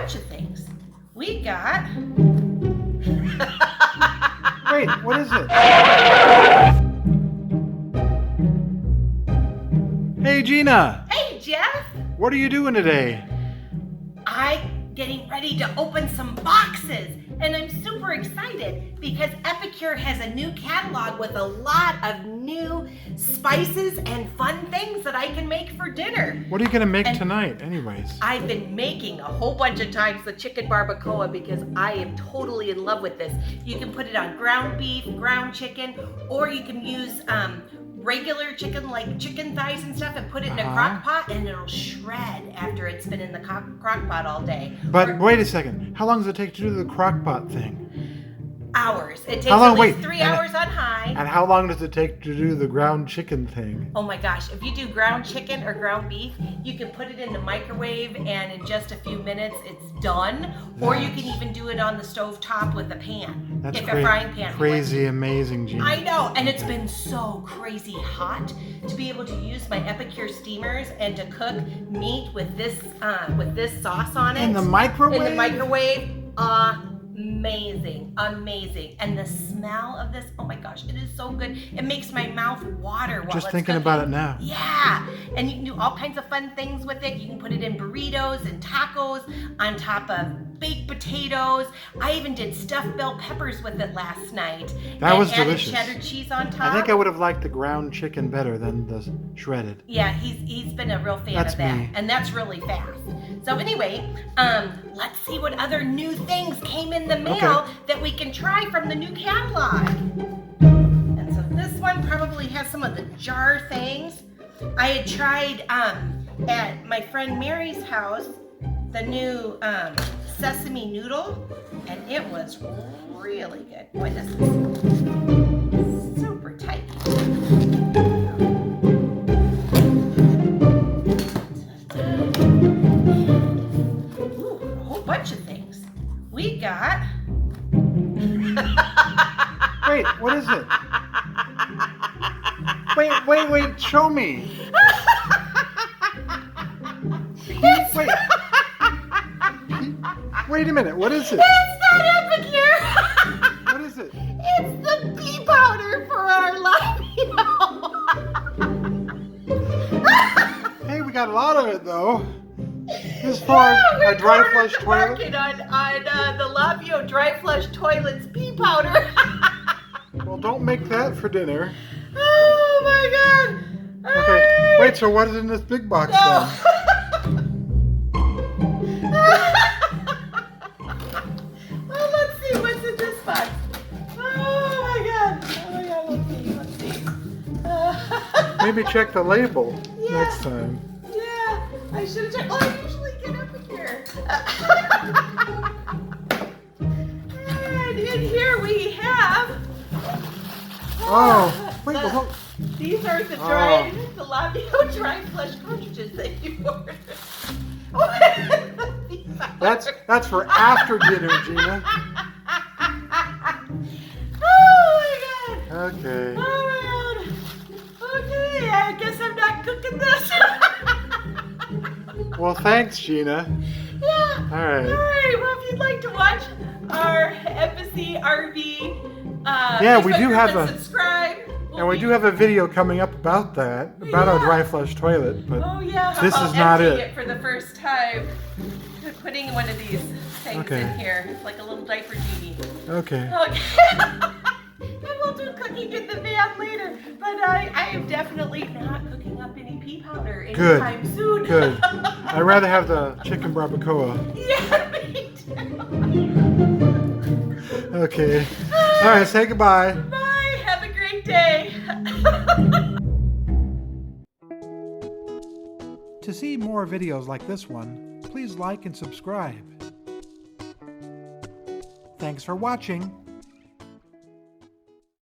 bunch of things. We got... Wait, what is it? Hey, Gina! Hey, Jeff! What are you doing today? I'm getting ready to open some boxes, and I'm super excited because Epicure has a new catalog with a lot of new spices and fun things that I can make for dinner. What are you gonna make tonight, anyways? I've been making a whole bunch of times the chicken barbacoa because I am totally in love with this. You can put it on ground beef, ground chicken, or you can use regular chicken, like chicken thighs and stuff, and put it in a crock pot, and it'll shred after it's been in the crock pot all day. But wait a second. How long does it take to do the crock pot thing? Hours. It takes at least 3 and- hours on high. And how long does it take to do the ground chicken thing? Oh my gosh, if you do ground chicken or ground beef, you can put it in the microwave and in just a few minutes it's done. Or you can even do it on the stove top with a pan. That's a frying pan. crazy amazing, Gina. I know, and it's been so crazy hot to be able to use my Epicure steamers and to cook meat with this sauce on it. In the microwave? In the microwave. Amazing, amazing. And the smell of this, oh my gosh, it is so good. It makes my mouth water while Just it's thinking cooking. about it now. Yeah, and you can do all kinds of fun things with it. You can put it in burritos and tacos on top of baked potatoes. I even did stuffed bell peppers with it last night. That was added delicious. Cheddar cheese on top. I think I would have liked the ground chicken better than the shredded. Yeah, he's been a real fan That's of that. me. And that's really fast. So anyway, let's see what other new things came in the mail that we can try from the new catalog. And so this one probably has some of the jar things. I had tried at my friend Mary's house the new sesame noodle, and it was really good. Boy, this is super tight. Bunch of things. We got... Wait, what is it? Wait, show me. Wait a minute, what is it? It's not Epicure! What is it? It's the pea powder for our lavio. Hey, we got a lot of it though. This is for a dry flush toilet. Working on the lavio dry flush toilets pea powder. Well, don't make that for dinner. Oh my god. Okay, wait, so what is in this big box then? Well, let's see what's in this box. Oh my god, let's see. Maybe check the label next time. Yeah, I should have checked. Oh, I usually get Epicure. And in here we have... These are the the lavio dry flush cartridges that you ordered. That's for after dinner, Gina. Oh my god. Okay. Oh my god. Okay, I guess I'm not cooking this. Well, thanks, Gina. Yeah. All right. Well, if you'd like to watch our Embassy RV, yeah, we do have a subscribe. And we do have a video coming up about that, about our dry flush toilet, but this is not it. For the first time, putting one of these things in here. It's like a little diaper genie. Okay. And we'll do cooking in the van later. But I am definitely not cooking up any pea powder anytime soon. Good. I'd rather have the chicken barbacoa. Yeah, me too. Okay. All right, say goodbye. Bye. Have a great day. To see more videos like this one, please like and subscribe. Thanks for watching.